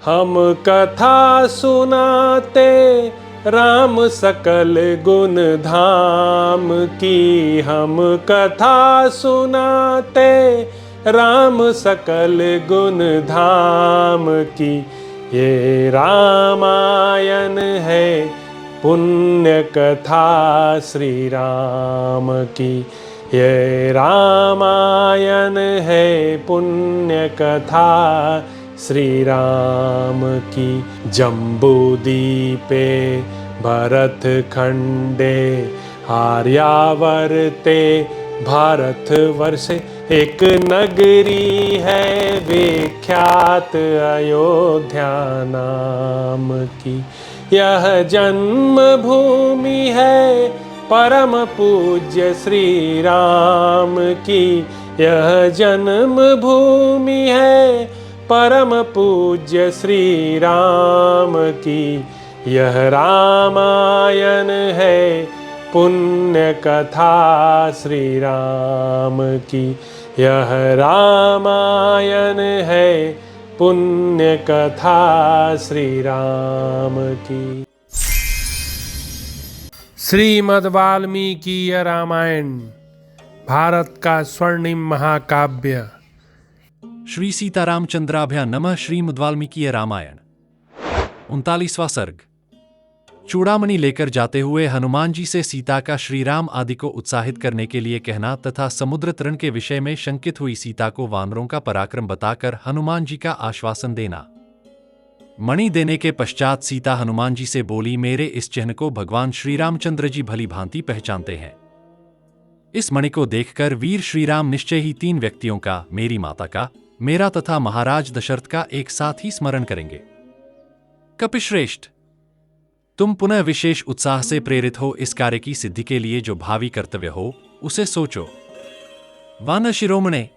हम कथा सुनाते राम सकल गुण धाम की। हम कथा सुनाते राम सकल गुण धाम की। ये रामायण है पुण्य कथा श्री राम की। ये रामायण है पुण्य कथा श्री राम की। जम्बूदीपे भरत खंडे आर्यावर्ते भारतवर्षे एक नगरी है विख्यात अयोध्या नाम की। यह जन्म भूमि है परम पूज्य श्री राम की। यह जन्म भूमि है परम पूज्य श्री राम की। यह रामायण है पुण्य कथा श्री राम की। यह रामायण है पुण्य कथा श्री राम की। श्रीमद् वाल्मीकि रामायण भारत का स्वर्णिम महाकाव्य। श्री सीतारामचंद्राभ्या नमः। श्रीमद् वाल्मीकि रामायण 39वां सर्ग। चूड़ामणि लेकर जाते हुए हनुमान जी से सीता का श्री राम आदि को उत्साहित करने के लिए कहना तथा समुद्र तरण के विषय में शंकित हुई सीता को वानरों का पराक्रम बताकर हनुमान जी का आश्वासन देना। मणि देने के पश्चात सीता हनुमान जी से बोली, मेरे इस चिन्ह को भगवान श्री रामचंद्र जी भली भांति पहचानते हैं। इस मणि को देखकर वीर श्री राम निश्चय ही 3 व्यक्तियों का, मेरी माता का, मेरा तथा महाराज दशरथ का एक साथ ही स्मरण करेंगे। कपिश्रेष्ठ, तुम पुनः विशेष उत्साह से प्रेरित हो इस कार्य की सिद्धि के लिए जो भावी कर्तव्य हो उसे सोचो। वानर शिरोमणे,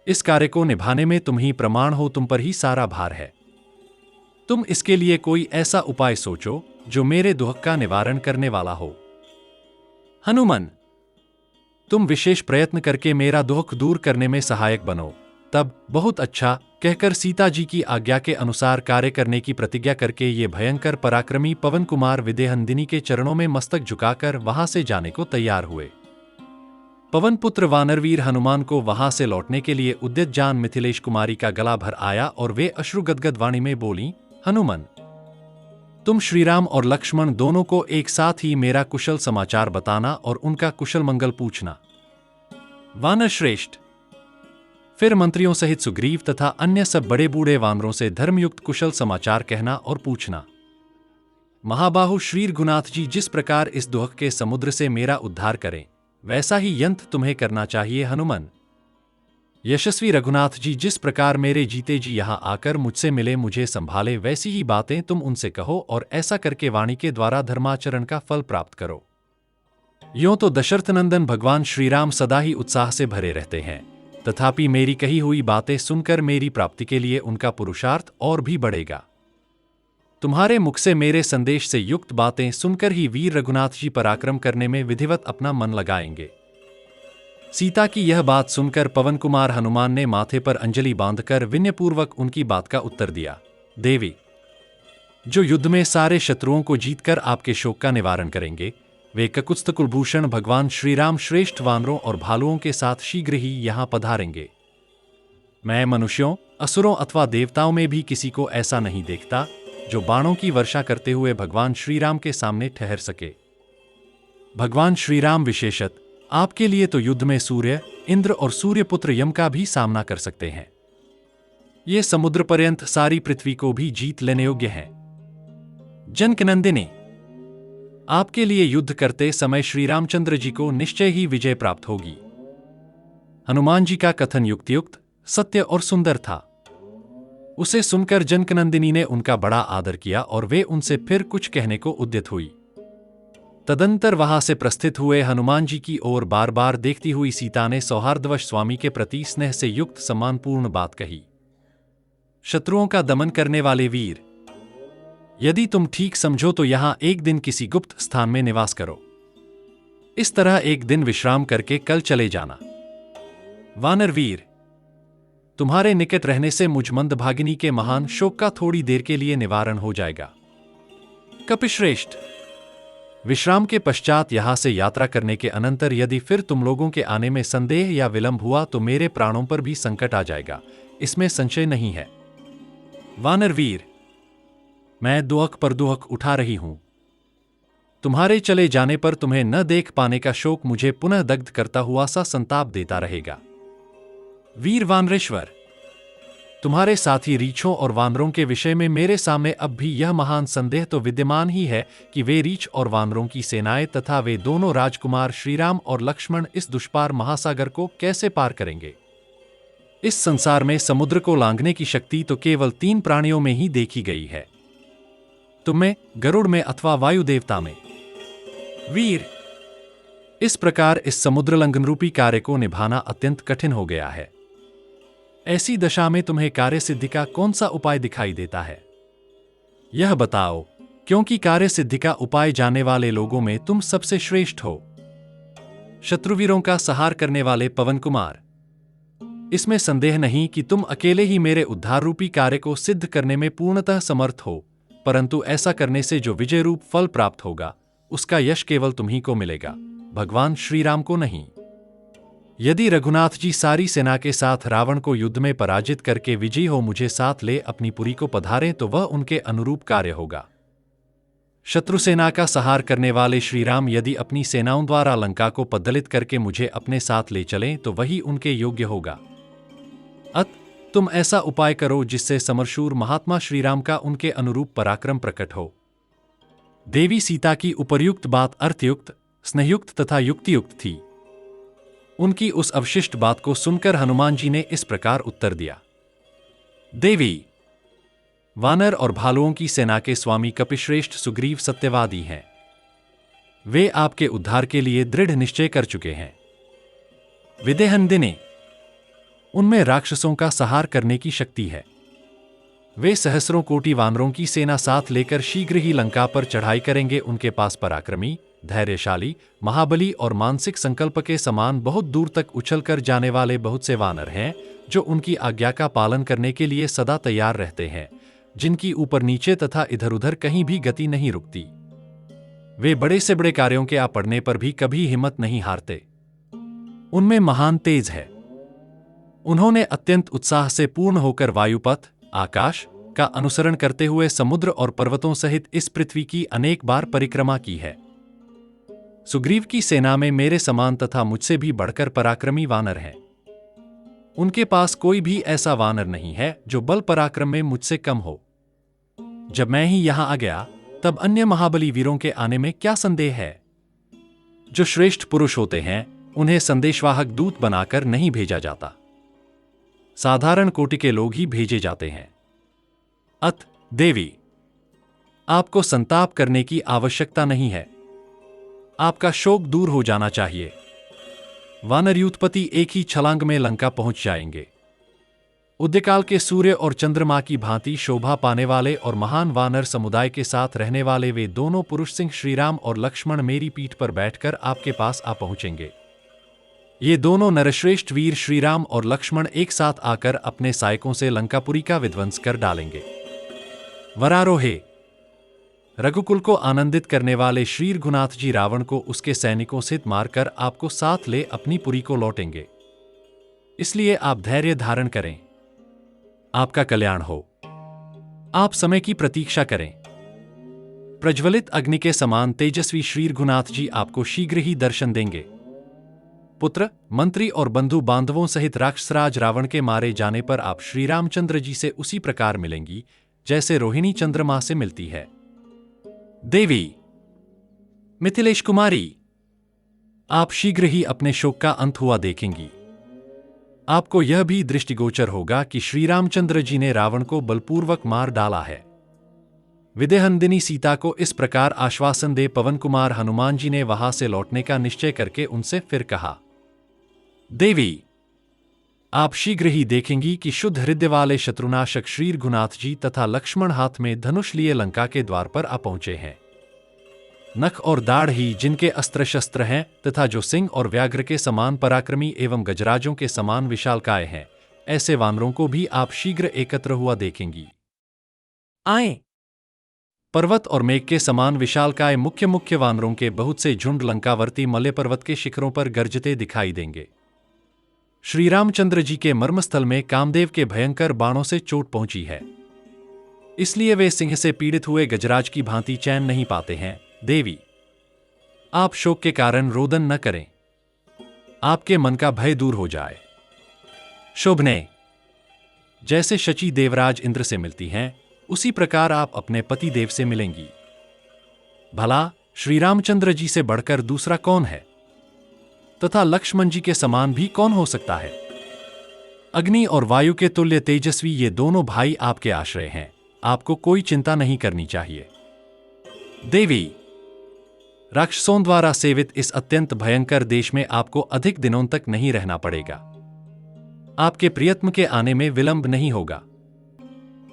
इस कार्य को निभाने में तुम ही प्रमाण हो, तुम पर ही सारा भार है। तुम इसके लिए कोई ऐसा उपाय सोचो जो मेरे दुख का निवारण करने वाला हो। हनुमान, तुम विशेष प्रयत्न करके मेरा दुख दूर करने में सहायक बनो। तब बहुत अच्छा कहकर सीता जी की आज्ञा के अनुसार कार्य करने की प्रतिज्ञा करके ये भयंकर पराक्रमी पवन कुमार विदेहनंदिनी के चरणों में मस्तक झुकाकर वहां से जाने को तैयार हुए। पवन पुत्र वानरवीर हनुमान को वहां से लौटने के लिए उद्यत जान मिथिलेश कुमारी का गला भर आया और वे अश्रुगदगद वाणी में बोली, हनुमान, तुम श्रीराम और लक्ष्मण दोनों को एक साथ ही मेरा कुशल समाचार बताना और उनका कुशल मंगल पूछना। वानर श्रेष्ठ, फिर मंत्रियों सहित सुग्रीव तथा अन्य सब बड़े बूढ़े वानरों से धर्मयुक्त कुशल समाचार कहना और पूछना। महाबाहु श्री रघुनाथ जी जिस प्रकार इस दुख के समुद्र से मेरा उद्धार करें, वैसा ही यंत्र तुम्हें करना चाहिए। हनुमान, यशस्वी रघुनाथ जी जिस प्रकार मेरे जीते जी यहां आकर मुझसे मिले, मुझे संभाले, वैसी ही बातें तुम उनसे कहो और ऐसा करके वाणी के द्वारा धर्माचरण का फल प्राप्त करो। यूं तो दशरथ नंदन भगवान श्रीराम सदा ही उत्साह से भरे रहते हैं, तथापि मेरी कही हुई बातें सुनकर मेरी प्राप्ति के लिए उनका पुरुषार्थ और भी बढ़ेगा। तुम्हारे मुख से मेरे संदेश से युक्त बातें सुनकर ही वीर रघुनाथ जी पराक्रम करने में विधिवत अपना मन लगाएंगे। सीता की यह बात सुनकर पवन कुमार हनुमान ने माथे पर अंजलि बांधकर विनयपूर्वक उनकी बात का उत्तर दिया। देवी, जो युद्ध में सारे शत्रुओं को जीतकर आपके शोक का निवारण करेंगे, वे ककुत्स्थ कुलभूषण भगवान श्रीराम श्रेष्ठ वानरों और भालुओं के साथ शीघ्र ही यहां पधारेंगे। मैं मनुष्यों, असुरों अथवा देवताओं में भी किसी को ऐसा नहीं देखता जो बाणों की वर्षा करते हुए भगवान श्रीराम के सामने ठहर सके। भगवान श्रीराम विशेषत आपके लिए तो युद्ध में सूर्य, इंद्र और सूर्यपुत्र यम का भी सामना कर सकते हैं। ये समुद्र पर्यंत सारी पृथ्वी को भी जीत लेने योग्य हैं। जनकनंदिनी, आपके लिए युद्ध करते समय श्री रामचंद्र जी को निश्चय ही विजय प्राप्त होगी। हनुमान जी का कथन युक्तियुक्त, सत्य और सुंदर था। उसे सुनकर जनकनंदिनी ने उनका बड़ा आदर किया और वे उनसे फिर कुछ कहने को उद्यत हुई। तदंतर वहां से प्रस्थित हुए हनुमान जी की ओर बार बार देखती हुई सीता ने सौहार्दवश स्वामी के प्रति स्नेह से युक्त सम्मानपूर्ण बात कही। शत्रुओं का दमन करने वाले वीर, यदि तुम ठीक समझो तो यहां एक दिन किसी गुप्त स्थान में निवास करो। इस तरह एक दिन विश्राम करके कल चले जाना। वानर वीर, तुम्हारे निकट रहने से मुझ मंदभागिनी के महान शोक का थोड़ी देर के लिए निवारण हो जाएगा। कपिश्रेष्ठ, विश्राम के पश्चात यहां से यात्रा करने के अनंतर यदि फिर तुम लोगों के आने में संदेह या विलंब हुआ तो मेरे प्राणों पर भी संकट आ जाएगा, इसमें संशय नहीं है। वानरवीर, मैं दुहक पर दुहक उठा रही हूं। तुम्हारे चले जाने पर तुम्हें न देख पाने का शोक मुझे पुनः दग्ध करता हुआ सा संताप देता रहेगा। वीर वानरेश्वर, तुम्हारे साथी रीछों और वानरों के विषय में मेरे सामने अब भी यह महान संदेह तो विद्यमान ही है कि वे रीछ और वानरों की सेनाएं तथा वे दोनों राजकुमार श्रीराम और लक्ष्मण इस दुष्पार महासागर को कैसे पार करेंगे। इस संसार में समुद्र को लांघने की शक्ति तो केवल 3 प्राणियों में ही देखी गई है, तुम्हें, गरुड़ में अथवा वायु देवता में। वीर, इस प्रकार इस समुद्र लंघन रूपी कार्य को निभाना अत्यंत कठिन हो गया है। ऐसी दशा में तुम्हें कार्य सिद्धि का कौन सा उपाय दिखाई देता है, यह बताओ, क्योंकि कार्य सिद्धि का उपाय जाने वाले लोगों में तुम सबसे श्रेष्ठ हो। शत्रुवीरों का सहार करने वाले पवन कुमार, इसमें संदेह नहीं कि तुम अकेले ही मेरे उद्धार रूपी कार्य को सिद्ध करने में पूर्णतः समर्थ हो, परंतु ऐसा करने से जो विजय रूप फल प्राप्त होगा उसका यश केवल तुम्ही को मिलेगा, भगवान श्रीराम को नहीं। यदि रघुनाथ जी सारी सेना के साथ रावण को युद्ध में पराजित करके विजयी हो मुझे साथ ले अपनी पुरी को पधारें तो वह उनके अनुरूप कार्य होगा। शत्रु सेना का सहार करने वाले श्रीराम यदि अपनी सेनाओं द्वारा लंका को पद्दलित करके मुझे अपने साथ ले चलें तो वही उनके योग्य होगा। तुम ऐसा उपाय करो जिससे समरशूर महात्मा श्रीराम का उनके अनुरूप पराक्रम प्रकट हो। देवी सीता की उपर्युक्त बात अर्थयुक्त, स्नेहयुक्त तथा युक्तियुक्त थी। उनकी उस अवशिष्ट बात को सुनकर हनुमान जी ने इस प्रकार उत्तर दिया। देवी, वानर और भालुओं की सेना के स्वामी कपिश्रेष्ठ सुग्रीव सत्यवादी हैं। वे आपके उद्धार के लिए दृढ़ निश्चय कर चुके हैं। विदेहनदिने, उनमें राक्षसों का संहार करने की शक्ति है। वे सहस्रों कोटि वानरों की सेना साथ लेकर शीघ्र ही लंका पर चढ़ाई करेंगे। उनके पास पराक्रमी, धैर्यशाली, महाबली और मानसिक संकल्प के समान बहुत दूर तक उछलकर जाने वाले बहुत से वानर हैं, जो उनकी आज्ञा का पालन करने के लिए सदा तैयार रहते हैं, जिनकी ऊपर नीचे तथा इधर उधर कहीं भी गति नहीं रुकती। वे बड़े से बड़े कार्यों के आ पड़ने पर भी कभी हिम्मत नहीं हारते। उनमें महान तेज है। उन्होंने अत्यंत उत्साह से पूर्ण होकर वायुपथ, आकाश का अनुसरण करते हुए समुद्र और पर्वतों सहित इस पृथ्वी की अनेक बार परिक्रमा की है। सुग्रीव की सेना में मेरे समान तथा मुझसे भी बढ़कर पराक्रमी वानर हैं। उनके पास कोई भी ऐसा वानर नहीं है जो बल पराक्रम में मुझसे कम हो। जब मैं ही यहां आ गया तब अन्य महाबली वीरों के आने में क्या संदेह है। जो श्रेष्ठ पुरुष होते हैं उन्हें संदेशवाहक दूत बनाकर नहीं भेजा जाता, साधारण कोटि के लोग ही भेजे जाते हैं। देवी, आपको संताप करने की आवश्यकता नहीं है। आपका शोक दूर हो जाना चाहिए। वानर युद्धपति एक ही छलांग में लंका पहुंच जाएंगे। उदयकाल के सूर्य और चंद्रमा की भांति शोभा पाने वाले और महान वानर समुदाय के साथ रहने वाले वे दोनों पुरुष सिंह श्रीराम और लक्ष्मण मेरी पीठ पर बैठकर आपके पास आ पहुंचेंगे। ये दोनों नरश्रेष्ठ वीर श्रीराम और लक्ष्मण एक साथ आकर अपने सायकों से लंकापुरी का विध्वंस कर डालेंगे। वरारोहे, रघुकुल को आनंदित करने वाले श्री रघुनाथ जी रावण को उसके सैनिकों सहित मारकर आपको साथ ले अपनी पुरी को लौटेंगे। इसलिए आप धैर्य धारण करें। आपका कल्याण हो। आप समय की प्रतीक्षा करें। प्रज्वलित अग्नि के समान तेजस्वी श्री रघुनाथ जी आपको शीघ्र ही दर्शन देंगे। पुत्र, मंत्री और बंधु बांधवों सहित राक्षसराज रावण के मारे जाने पर आप श्री रामचंद्र जी से उसी प्रकार मिलेंगी जैसे रोहिणी चंद्रमा से मिलती है। देवी, मिथिलेश कुमारी, आप शीघ्र ही अपने शोक का अंत हुआ देखेंगी। आपको यह भी दृष्टिगोचर होगा कि श्री रामचंद्र जी ने रावण को बलपूर्वक मार डाला है। विदेहनदिनी सीता को इस प्रकार आश्वासन दे पवन कुमार हनुमान जी ने वहां से लौटने का निश्चय करके उनसे फिर कहा, देवी, आप शीघ्र ही देखेंगी कि शुद्ध हृदय वाले शत्रुनाशक श्री रघुनाथ जी तथा लक्ष्मण हाथ में धनुष लिए लंका के द्वार पर आ पहुंचे हैं। नख और दाढ़ ही जिनके अस्त्र शस्त्र हैं तथा जो सिंह और व्याघ्र के समान पराक्रमी एवं गजराजों के समान विशालकाय हैं, ऐसे वानरों को भी आप शीघ्र एकत्र हुआ देखेंगी। आए। पर्वत और मेघ के समान विशालकाय मुख्य वानरों के बहुत से झुंड लंकावर्ती मलय पर्वत के शिखरों पर गरजते दिखाई देंगे। श्री रामचंद्र जी के मर्मस्थल में कामदेव के भयंकर बाणों से चोट पहुंची है, इसलिए वे सिंह से पीड़ित हुए गजराज की भांति चैन नहीं पाते हैं। देवी, आप शोक के कारण रोदन न करें, आपके मन का भय दूर हो जाए। शोभने, जैसे शची देवराज इंद्र से मिलती हैं, उसी प्रकार आप अपने पति देव से मिलेंगी। भला श्री रामचंद्र जी से बढ़कर दूसरा कौन है, तथा लक्ष्मण जी के समान भी कौन हो सकता है। अग्नि और वायु के तुल्य तेजस्वी ये दोनों भाई आपके आश्रय हैं, आपको कोई चिंता नहीं करनी चाहिए। देवी, राक्षसों द्वारा सेवित इस अत्यंत भयंकर देश में आपको अधिक दिनों तक नहीं रहना पड़ेगा। आपके प्रियतम के आने में विलंब नहीं होगा।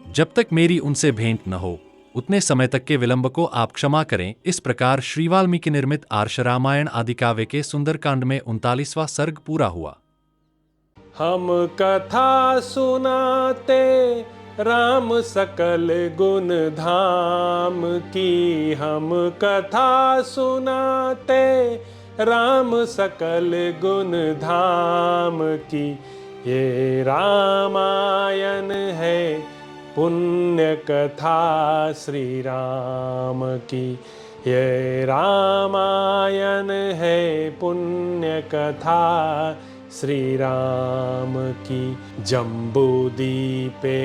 जब तक मेरी उनसे भेंट न हो, उतने समय तक के विलंब को आप क्षमा करें। इस प्रकार श्री वाल्मीकि निर्मित आर्ष रामायण आदि काव्य के सुंदरकांड में 39वां सर्ग पूरा हुआ। हम कथा सुनाते राम सकल गुण धाम की, हम कथा सुनाते राम सकल गुण धाम की। ये रामायण है पुण्य कथा श्री राम की, ये रामायण है पुण्य कथा श्री राम की। जम्बूदीपे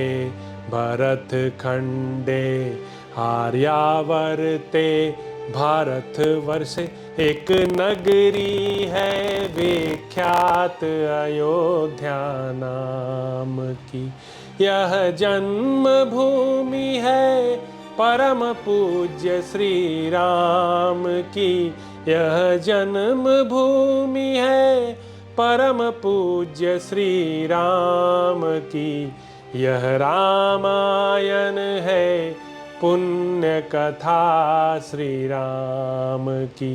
भरत खंडे आर्यावर्ते भारत वर्षे एक नगरी है विख्यात अयोध्या नाम की। यह जन्म भूमि है परम पूज्य श्री राम की, यह जन्म भूमि है परम पूज्य श्री राम की। यह रामायण है पुण्य कथा श्री राम की,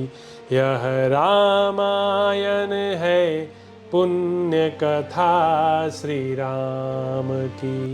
यह रामायण है पुण्य कथा श्री राम की।